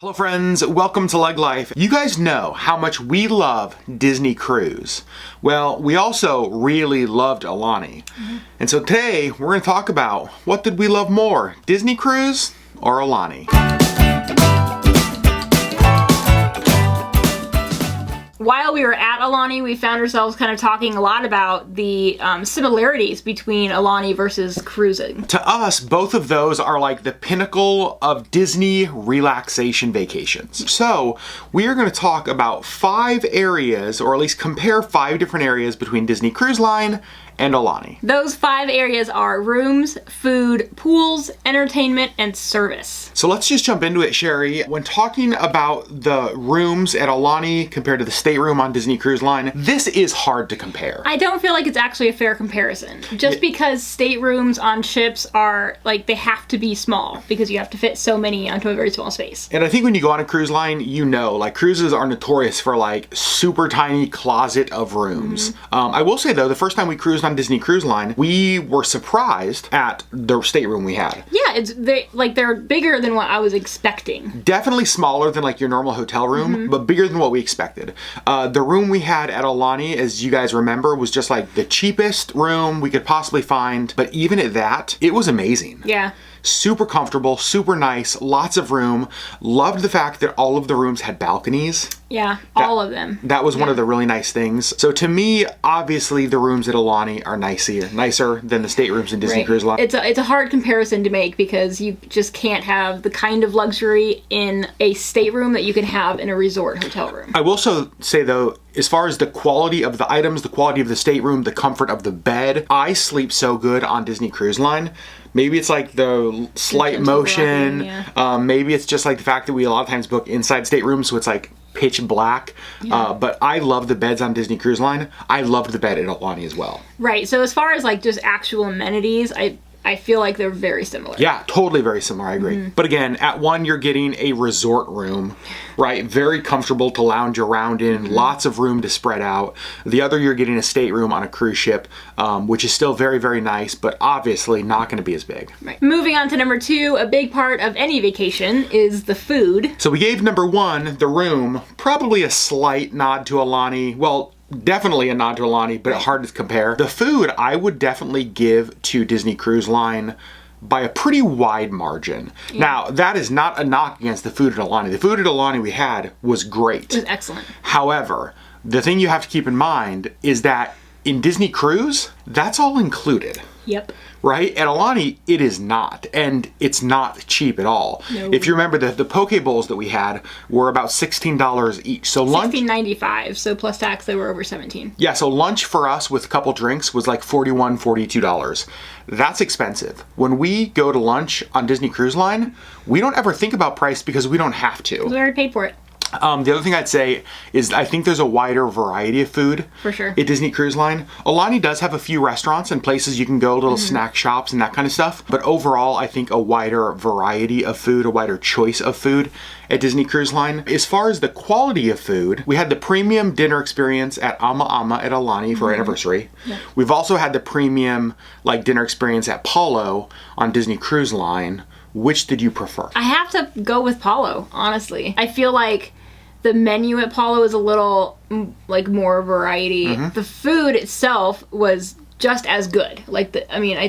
Hello friends, welcome to LeggLife. You guys know how much we love Disney Cruise. Well, we also really loved Aulani. And so today we're going to talk about what did we love more, Disney Cruise or Aulani? While we were at Aulani, we found ourselves kind of talking a lot about the similarities between Aulani versus cruising. To us, both of those are like the pinnacle of Disney relaxation vacations. So we are going to talk about 5 areas, or at least compare 5 different areas between Disney Cruise Line and Aulani. Those 5 areas are rooms, food, pools, entertainment, and service. So let's just jump into it, Sherri. When talking about the rooms at Aulani compared to the stateroom on Disney Cruise Line, this is hard to compare. I don't feel like it's actually a fair comparison. Just because staterooms on ships are, like, they have to be small because you have to fit so many onto a very small space. And I think when you go on a cruise line, you know, like, cruises are notorious for, like, super tiny closet of rooms. I will say, though, the first time we cruised on Disney Cruise Line, we were surprised at the stateroom we had. Yeah, they're bigger than what I was expecting. Definitely smaller than like your normal hotel room, but bigger than what we expected. The room we had at Aulani, as you guys remember, was just like the cheapest room we could possibly find. But even at that, it was amazing. Yeah. Super comfortable, super nice, lots of room. Loved the fact that all of the rooms had balconies. Yeah, all of them. That was one of the really nice things. So to me, obviously, the rooms at Aulani are nicer than the staterooms in Disney Cruise Line. It's a hard comparison to make because you just can't have the kind of luxury in a stateroom that you can have in a resort hotel room. I will also say, though, as far as the quality of the items, the quality of the stateroom, the comfort of the bed, I sleep so good on Disney Cruise Line. Maybe it's like the slight motion. Maybe it's just like the fact that we a lot of times book inside staterooms, so it's like pitch black. But I love the beds on Disney Cruise Line. I loved the bed at Aulani as well. Right. So as far as like just actual amenities, I feel like they're very similar. Yeah, totally very similar. I agree. But again, at one, you're getting a resort room, right? Very comfortable to lounge around in, lots of room to spread out. The other, you're getting a stateroom on a cruise ship, which is still very, very nice, but obviously not going to be as big. Right. Moving on to number 2, a big part of any vacation is the food. So we gave number 1, the room, probably a slight nod to Aulani. Well, definitely a nod to Aulani, but hard to compare. The food I would definitely give to Disney Cruise Line by a pretty wide margin. Now, that is not a knock against the food at Aulani. The food at Aulani we had was great. It was excellent. However, the thing you have to keep in mind is that in Disney Cruise, that's all included. Yep. Right? At Aulani, it is not. And it's not cheap at all. No. If you remember, the poke bowls that we had were about $16 each. So lunch... $16.95, so plus tax, they were over $17. Yeah, so lunch for us with a couple drinks was like $41, $42. That's expensive. When we go to lunch on Disney Cruise Line, we don't ever think about price because we don't have to. We already paid for it. The other thing I'd say is I think there's a wider variety of food. For sure. At Disney Cruise Line. Aulani does have a few restaurants and places you can go, little snack shops and that kind of stuff. But overall, I think a wider variety of food, a wider choice of food at Disney Cruise Line. As far as the quality of food, we had the premium dinner experience at Ama Ama at Aulani for our anniversary. Yeah. We've also had the premium like dinner experience at Paulo on Disney Cruise Line. Which did you prefer? I have to go with Paulo, honestly. I feel like the menu at Paulo is a little like more variety. The food itself was just as good. I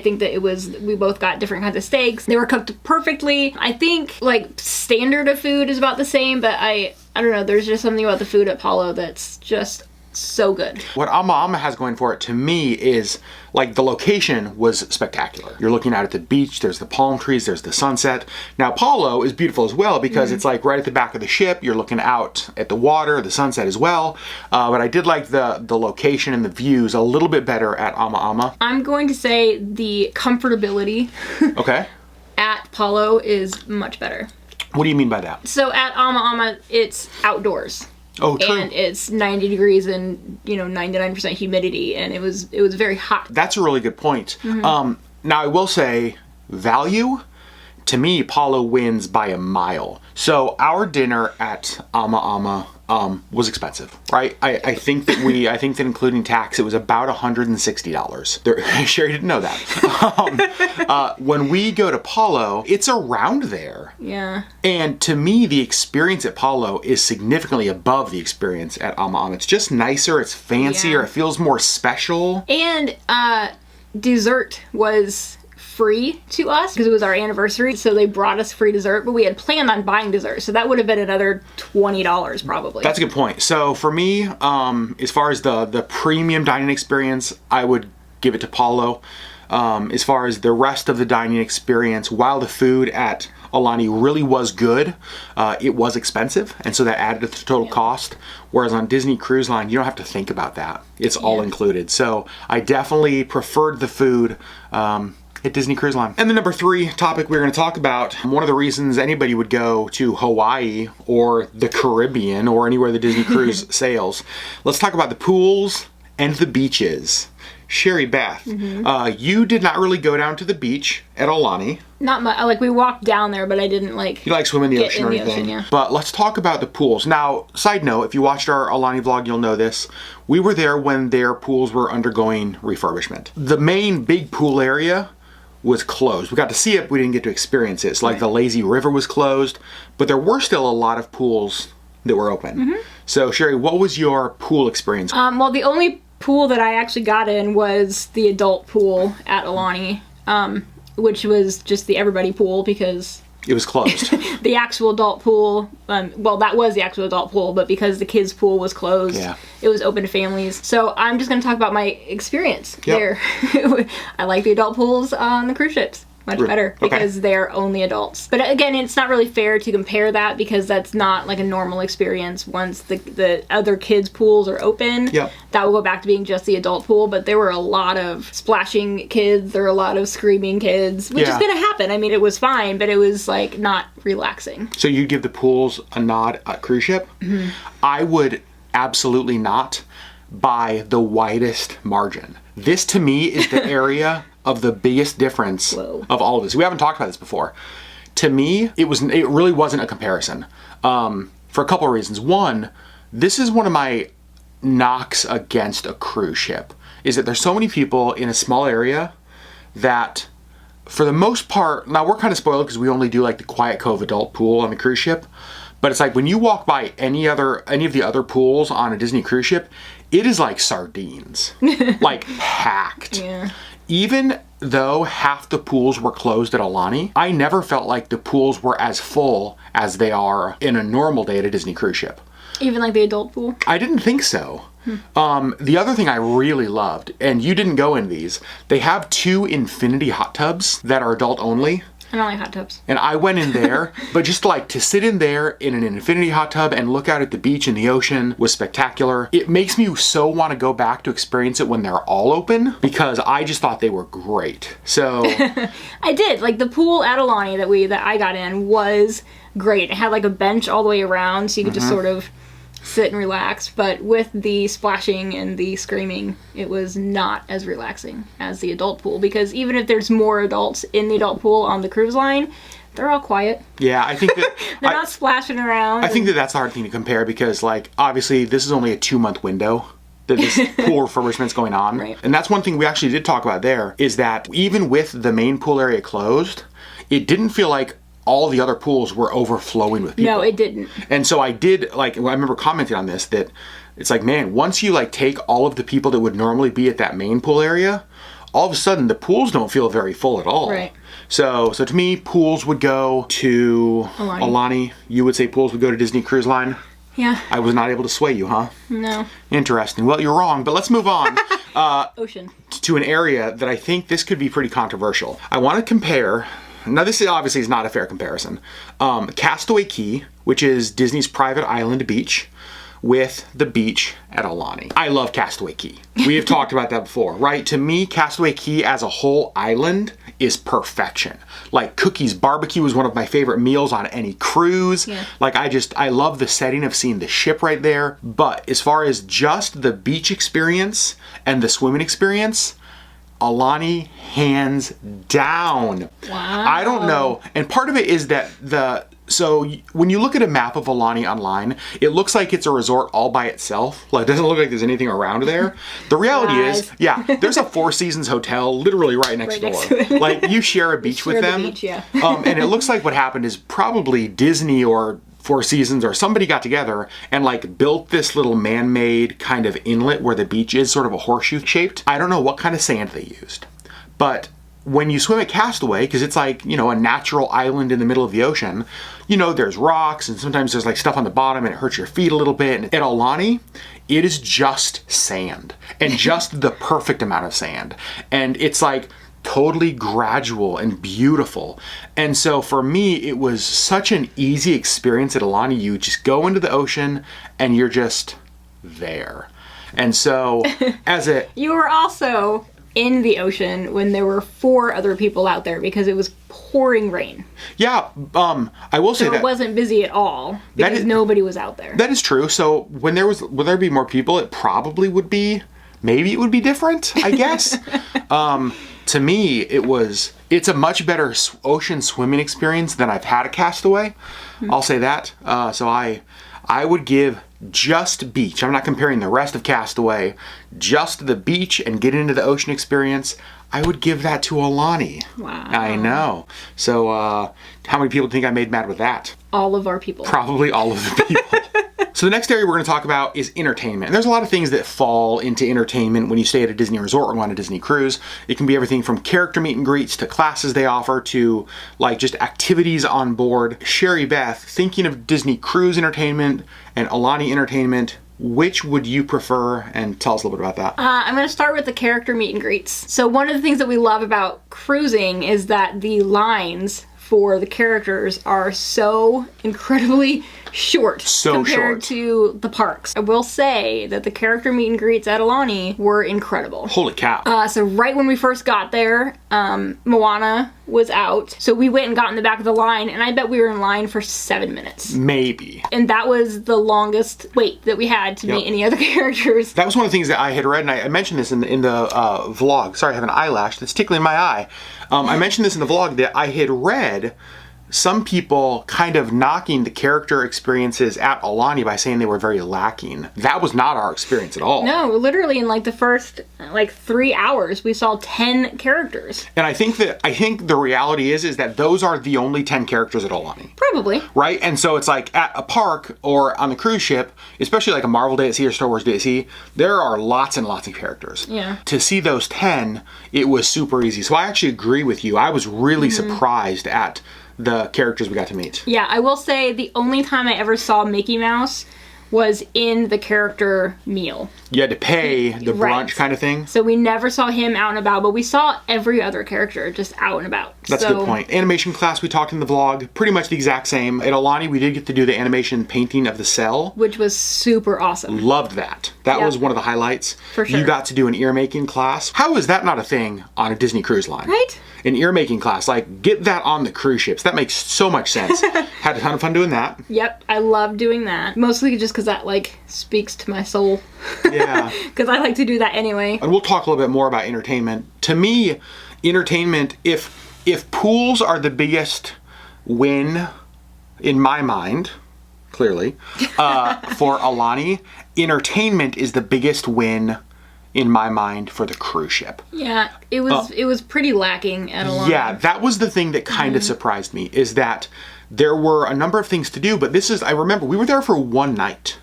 think that we both got different kinds of steaks. They were cooked perfectly. I think like standard of food is about the same, but I don't know, there's just something about the food at Paulo that's just so good. What Ama Ama has going for it to me is like the location was spectacular. You're looking out at the beach, there's the palm trees, there's the sunset. Now Paulo is beautiful as well because it's like right at the back of the ship, you're looking out at the water, the sunset as well. But I did like the location and the views a little bit better at Ama Ama. I'm going to say the comfortability Okay. at Paulo is much better. What do you mean by that? So at Ama Ama, it's outdoors. Oh, true. And it's 90 degrees and 99% humidity, and it was very hot. That's a really good point. Now I will say, value, to me, Palo wins by a mile. So our dinner at Ama Ama was expensive, right? I think that including tax, it was about $160. Sherry didn't know that. When we go to Palo, it's around there. Yeah. And to me, the experience at Palo is significantly above the experience at Ama Ama. It's just nicer, it's fancier, it feels more special. And dessert was free to us because it was our anniversary, so they brought us free dessert, but we had planned on buying dessert, so that would have been another $20 probably. That's a good point. So for me, as far as the premium dining experience, I would give it to Palo. As far as the rest of the dining experience, while the food at Aulani really was good, it was expensive, and so that added to the total cost. Whereas on Disney Cruise Line, you don't have to think about that. It's all included. So I definitely preferred the food at Disney Cruise Line. And the number 3 topic we're going to talk about, one of the reasons anybody would go to Hawaii or the Caribbean or anywhere the Disney Cruise sails. Let's talk about the pools and the beaches. Sherry Beth, you did not really go down to the beach at Aulani. Not much. Like, we walked down there, but I didn't You like swim in the ocean or anything. But let's talk about the pools. Now, side note, if you watched our Aulani vlog, you'll know this. We were there when their pools were undergoing refurbishment. The main big pool area was closed. We got to see it, but we didn't get to experience it. It's like the lazy river was closed, but there were still a lot of pools that were open. So, Sherry, what was your pool experience? Well, the only pool that I actually got in was the adult pool at Aulani, which was just the everybody pool because it was closed. The actual adult pool, well, that was the actual adult pool, but because the kids pool was closed, it was open to families. So I'm just going to talk about my experience there. I like the adult pools on the cruise ships much better because they're only adults. But again, it's not really fair to compare that because that's not like a normal experience. Once the other kids' pools are open, that will go back to being just the adult pool. But there were a lot of splashing kids, there were a lot of screaming kids, which is going to happen. I mean, it was fine, but it was like not relaxing. So you give the pools a nod at cruise ship? I would absolutely not, by the widest margin. This to me is the area of the biggest difference of all of this. We haven't talked about this before. To me, it really wasn't a comparison for a couple of reasons. One, this is one of my knocks against a cruise ship, is that there's so many people in a small area that for the most part, now we're kind of spoiled because we only do like the Quiet Cove adult pool on the cruise ship, but it's like when you walk by any of the other pools on a Disney cruise ship, it is like sardines, like packed. Even though half the pools were closed at Aulani, I never felt like the pools were as full as they are in a normal day at a Disney cruise ship. Even like the adult pool? I didn't think so. The other thing I really loved, and you didn't go in these, they have 2 infinity hot tubs that are adult only. I don't like hot tubs. And I went in there, but just like to sit in there in an infinity hot tub and look out at the beach and the ocean was spectacular. It makes me so want to go back to experience it when they're all open because I just thought they were great. So I did. Like the pool at Aulani that I got in was great. It had like a bench all the way around so you could just sort of sit and relax, but with the splashing and the screaming, it was not as relaxing as the adult pool because even if there's more adults in the adult pool on the cruise line, they're all quiet. Yeah, I think that they're not splashing around. I think that that's the hard thing to compare because like obviously this is only a 2-month window that this pool refurbishment's going on. And that's one thing we actually did talk about there is that even with the main pool area closed, it didn't feel like all the other pools were overflowing with people. No, it didn't. And so I did, like, I remember commenting on this, that it's like, man, once you, like, take all of the people that would normally be at that main pool area, all of a sudden the pools don't feel very full at all. So to me, pools would go to Aulani. You would say pools would go to Disney Cruise Line. Yeah. I was not able to sway you, huh? No. Interesting. Well, you're wrong, but let's move on. Ocean. To an area that I think this could be pretty controversial. I want to compare. Now, this obviously is not a fair comparison. Castaway Cay, which is Disney's private island beach, with the beach at Aulani. I love Castaway Cay. We have talked about that before, right? To me, Castaway Cay as a whole island is perfection. Like Cookie's barbecue is one of my favorite meals on any cruise. Like I love the setting of seeing the ship right there. But as far as just the beach experience and the swimming experience, Aulani, hands down. Wow. I don't know. And part of it is that when you look at a map of Aulani online, it looks like it's a resort all by itself. Like, it doesn't look like there's anything around there. The reality is, yeah, there's a Four Seasons hotel literally right next door. Like, you share a beach with them. Beach, yeah. And it looks like what happened is probably Disney or Four Seasons or somebody got together and like built this little man-made kind of inlet where the beach is sort of a horseshoe shaped. I don't know what kind of sand they used, but when you swim at Castaway, because it's like, you know, a natural island in the middle of the ocean, you know, there's rocks and sometimes there's like stuff on the bottom and it hurts your feet a little bit. And at Aulani, it is just sand and just the perfect amount of sand. And it's like totally gradual and beautiful. And so for me, it was such an easy experience at Aulani. You just go into the ocean and you're just there. And so You were also in the ocean when there were 4 other people out there because it was pouring rain. Yeah, I will say that it wasn't busy at all because nobody was out there. That is true. So would there be more people, it probably would be, maybe it would be different, I guess. To me, it's a much better ocean swimming experience than I've had at Castaway. I'll say that. So I would give just beach. I'm not comparing the rest of Castaway, just the beach and get into the ocean experience. I would give that to Aulani. Wow. I know. So how many people think I made mad with that? All of our people. Probably all of the people. So the next area we're going to talk about is entertainment. And there's a lot of things that fall into entertainment when you stay at a Disney resort or on a Disney cruise. It can be everything from character meet and greets to classes they offer to like just activities on board. Sherri, Beth, thinking of Disney cruise entertainment and Aulani entertainment, which would you prefer? And tell us a little bit about that. I'm going to start with the character meet and greets. So one of the things that we love about cruising is that the lines for the characters are so incredibly short compared to the parks. I will say that the character meet and greets at Aulani were incredible. Holy cow. So right when we first got there, Moana was out. So we went and got in the back of the line, and I bet we were in line for 7 minutes. Maybe. And that was the longest wait that we had to meet any other characters. That was one of the things that I had read, and I mentioned this in the vlog. Sorry, I have an eyelash that's tickling my eye. I mentioned this in the vlog that I had read some people kind of knocking the character experiences at Aulani by saying they were very lacking. That was not our experience at all. No, literally in like the first 3 hours, we saw 10 characters. And I think the reality is that those are the only 10 characters at Aulani. Probably. Right? And so it's like at a park or on the cruise ship, especially like a Marvel Day at Sea or Star Wars Day at Sea, there are lots and lots of characters. Yeah. To see those 10, it was super easy. So I actually agree with you. I was really surprised at the characters we got to meet. Yeah, I will say the only time I ever saw Mickey Mouse was in the character meal. You had to pay the brunch kind of thing. So we never saw him out and about, but we saw every other character just out and about. That's a good point. Animation class we talked in the vlog, pretty much the exact same. At Aulani, we did get to do the animation painting of the cell. Which was super awesome. Loved that. That was one of the highlights. For sure. You got to do an ear making class. How is that not a thing on a Disney cruise line? Right? An ear making class. Like, get that on the cruise ships. That makes so much sense. Had a ton of fun doing that. Yep, I love doing that. Mostly just because that, speaks to my soul. Yeah. Because I like to do that anyway. And we'll talk a little bit more about entertainment. To me, entertainment, if pools are the biggest win in my mind, clearly, for Aulani, entertainment is the biggest win in my mind for the cruise ship. Yeah, it was pretty lacking at Aulani. Yeah, that was the thing that kind of surprised me, is that there were a number of things to do, but I remember we were there for one night.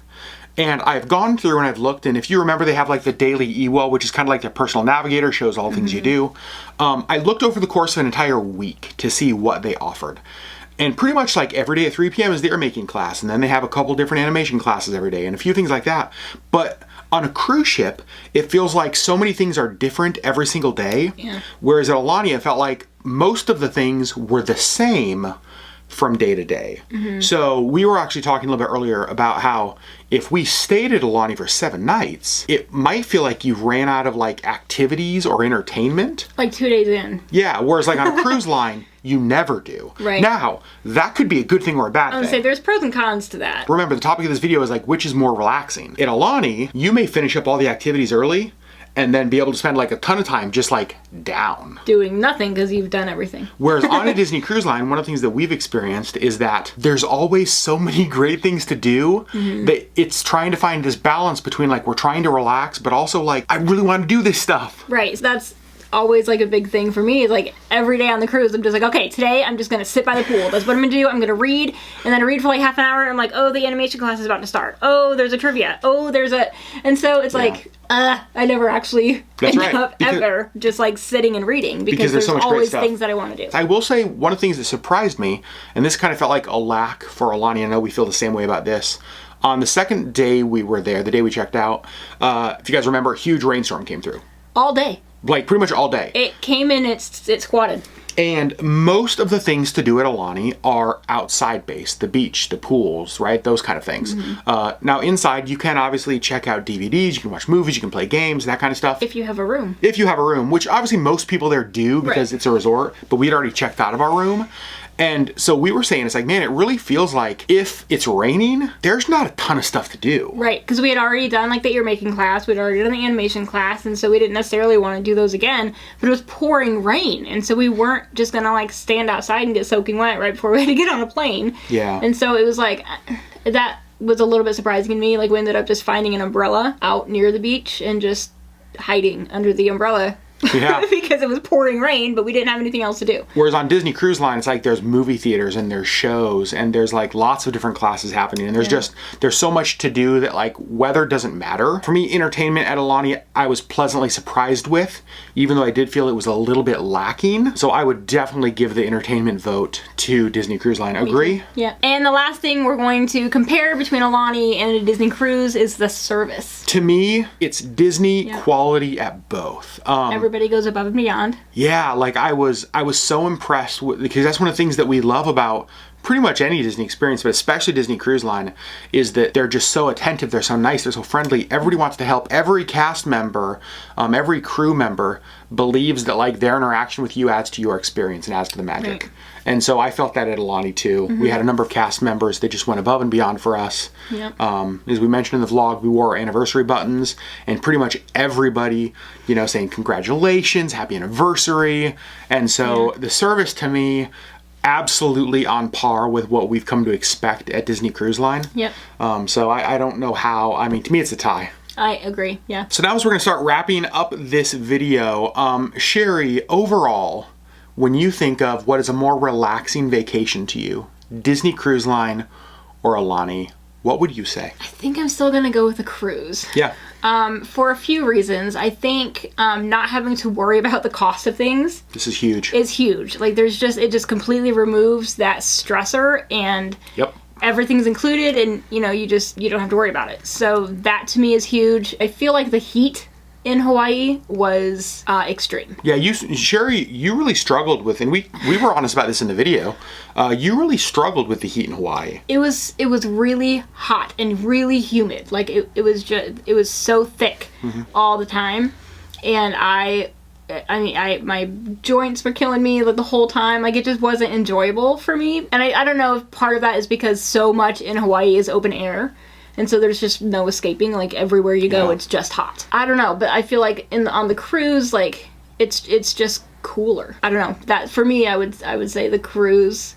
And I've gone through and I've looked, and if you remember, they have like the daily EWO, which is kind of like their personal navigator, shows all the things you do. I looked over the course of an entire week to see what they offered. And pretty much like every day at 3 p.m. is the ear making class, and then they have a couple different animation classes every day and a few things like that. But on a cruise ship, it feels like so many things are different every single day. Yeah. Whereas at Aulani, it felt like most of the things were the same from day to day. So we were actually talking a little bit earlier about how if we stayed at Aulani for 7 nights, it might feel like you ran out of activities or entertainment. 2 days in. Yeah, whereas on a cruise line, you never do. Right. Now, that could be a good thing or a bad I would thing. say there's pros and cons to that. Remember, the topic of this video is which is more relaxing. At Aulani, you may finish up all the activities early, and then be able to spend like a ton of time just like down. Doing nothing because you've done everything. Whereas on a Disney Cruise Line, one of the things that we've experienced is that there's always so many great things to do that it's trying to find this balance between like we're trying to relax, but also like I really want to do this stuff. Right. So that's always like a big thing for me is like every day on the cruise I'm just like, okay, today I'm just gonna sit by the pool. That's what I'm gonna do. I'm gonna read, and then I read for like half an hour and I'm like, oh, the animation class is about to start. Oh, there's a trivia. Oh, there's a, and so it's like I never actually end up ever just like sitting and reading because there's so much always things that I want to do. I will say one of the things that surprised me, and this kind of felt like a lack for Aulani, I know we feel the same way about this. On the second day we were there, the day we checked out, if you guys remember, a huge rainstorm came through. All day. Like pretty much all day. It came in, it squatted. And most of the things to do at Aulani are outside based, the beach, the pools, right? Those kind of things. Now inside you can obviously check out DVDs, you can watch movies, you can play games, that kind of stuff. If you have a room. If you have a room, which obviously most people there do because it's a resort, but we'd already checked out of our room. And so we were saying, it's like, man, it really feels like if it's raining, there's not a ton of stuff to do. Right, because we had already done like the ear making class, we'd already done the animation class, and so we didn't necessarily want to do those again, but it was pouring rain, and so we weren't just gonna like stand outside and get soaking wet right before we had to get on a plane. Yeah. And so it was like, that was a little bit surprising to me. Like we ended up just finding an umbrella out near the beach and just hiding under the umbrella. Yeah. Because it was pouring rain, but we didn't have anything else to do. Whereas on Disney Cruise Line, it's like there's movie theaters and there's shows and there's like lots of different classes happening. And there's there's so much to do that like weather doesn't matter. For me, entertainment at Aulani, I was pleasantly surprised with, even though I did feel it was a little bit lacking. So I would definitely give the entertainment vote to Disney Cruise Line. Agree? Yeah. And the last thing we're going to compare between Aulani and a Disney cruise is the service. To me, it's Disney quality at both. Everybody goes above and beyond. Yeah, like I was so impressed with, because that's one of the things that we love about pretty much any Disney experience, but especially Disney Cruise Line, is that they're just so attentive, they're so nice, they're so friendly. Everybody wants to help. Every cast member, every crew member believes that like their interaction with you adds to your experience and adds to the magic. Right. And so I felt that at Aulani too. We had a number of cast members that just went above and beyond for us. Yep. As we mentioned in the vlog, we wore our anniversary buttons, and pretty much everybody, you know, saying congratulations, happy anniversary. And so the service to me, absolutely on par with what we've come to expect at Disney Cruise Line. Yep. So I don't know how, I mean, to me it's a tie. I agree, yeah. So now as we're gonna start wrapping up this video, Sherri, overall, when you think of what is a more relaxing vacation to you, Disney Cruise Line or Aulani, what would you say? I think I'm still gonna go with a cruise. Yeah. For a few reasons. I think not having to worry about the cost of things. This is huge. Is huge. Like it just completely removes that stressor, and everything's included, and you know, you don't have to worry about it. So that to me is huge. I feel like the heat in Hawaii was extreme. Yeah, Sherri, you really struggled with, and we were honest about this in the video, you really struggled with the heat in Hawaii. It was really hot and really humid. Like it was so thick all the time, and my joints were killing me like the whole time. Like it just wasn't enjoyable for me. And I don't know if part of that is because so much in Hawaii is open air. And so there's just no escaping. Like everywhere you go, it's just hot. I don't know, but I feel like on the cruise, like it's just cooler. I don't know. That for me, I would say the cruise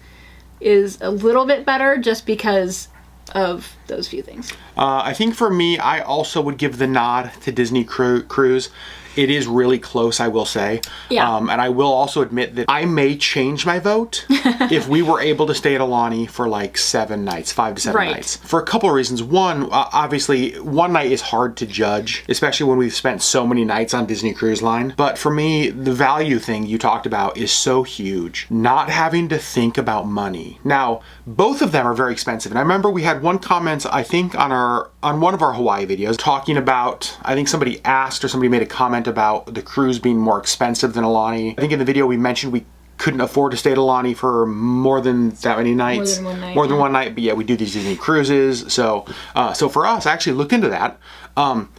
is a little bit better just because of those few things. I think for me, I also would give the nod to Disney Cruise. It is really close, I will say. Yeah. And I will also admit that I may change my vote if we were able to stay at Aulani for like 7 nights, 5 to 7 nights. For a couple of reasons. One, obviously, one night is hard to judge, especially when we've spent so many nights on Disney Cruise Line. But for me, the value thing you talked about is so huge. Not having to think about money. Now, both of them are very expensive. And I remember we had one comment, I think, on one of our Hawaii videos talking about, I think somebody asked or somebody made a comment about the cruise being more expensive than Aulani. I think in the video we mentioned we couldn't afford to stay at Aulani for more than that many nights. More than one night, but yeah, we do these Disney cruises. So for us, I actually looked into that.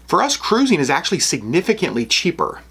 For us, cruising is actually significantly cheaper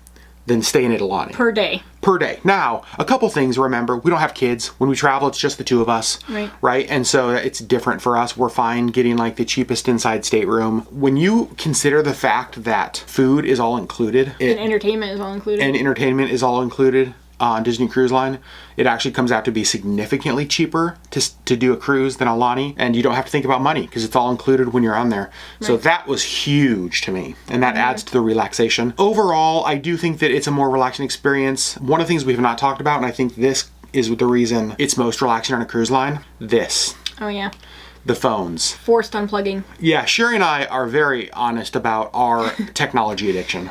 than staying at Aulani. Per day. per day. Now, a couple things, remember, we don't have kids. When we travel, it's just the two of us, right? And so it's different for us. We're fine getting like the cheapest inside stateroom. When you consider the fact that food is all included. And entertainment is all included. And entertainment is all included on Disney Cruise Line, it actually comes out to be significantly cheaper to do a cruise than Aulani, and you don't have to think about money because it's all included when you're on there. So that was huge to me, and that adds to the relaxation. Overall, I do think that it's a more relaxing experience. One of the things we have not talked about, and I think this is the reason it's most relaxing on a cruise line, this. Oh yeah. The phones. Forced unplugging. Yeah, Sherri and I are very honest about our technology addiction,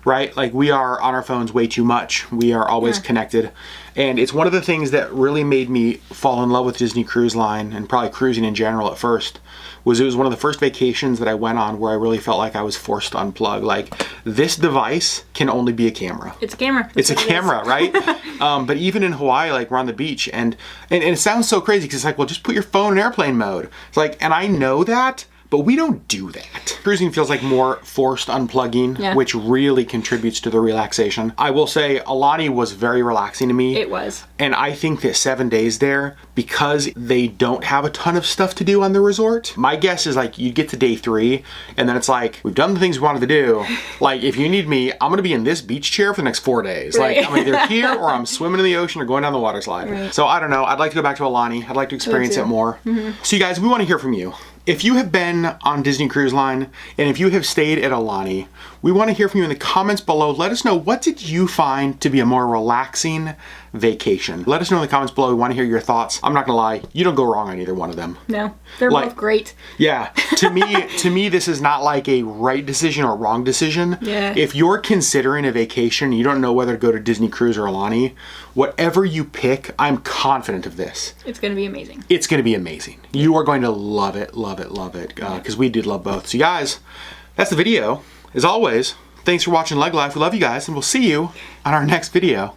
right? Like we are on our phones way too much. We are always connected. And it's one of the things that really made me fall in love with Disney Cruise Line and probably cruising in general at first. It was one of the first vacations that I went on where I really felt like I was forced to unplug. Like, this device can only be a camera. It's a camera. It's a camera, right? But even in Hawaii, like we're on the beach, and it sounds so crazy because it's like, well, just put your phone in airplane mode. It's like, and I know that, but we don't do that. Cruising feels like more forced unplugging, which really contributes to the relaxation. I will say Aulani was very relaxing to me. It was. And I think that 7 days there, because they don't have a ton of stuff to do on the resort, my guess is like you get to day 3 and then it's like, we've done the things we wanted to do. Like, if you need me, I'm gonna be in this beach chair for the next 4 days. Like, I'm either here or I'm swimming in the ocean or going down the water slide. So I don't know, I'd like to go back to Aulani. I'd like to experience it more. So you guys, we wanna hear from you. If you have been on Disney Cruise Line and if you have stayed at Aulani, we want to hear from you in the comments below. Let us know, what did you find to be a more relaxing vacation? Let us know in the comments below. We want to hear your thoughts. I'm not gonna lie, you don't go wrong on either one of them. No, they're both great. Yeah, to me, this is not like a right decision or wrong decision. Yeah. If you're considering a vacation, you don't know whether to go to Disney Cruise or Aulani, whatever you pick, I'm confident of this. It's gonna be amazing. It's gonna be amazing. You are going to love it, because we did love both. So you guys, that's the video. As always, thanks for watching LeggLife. We love you guys, and we'll see you on our next video.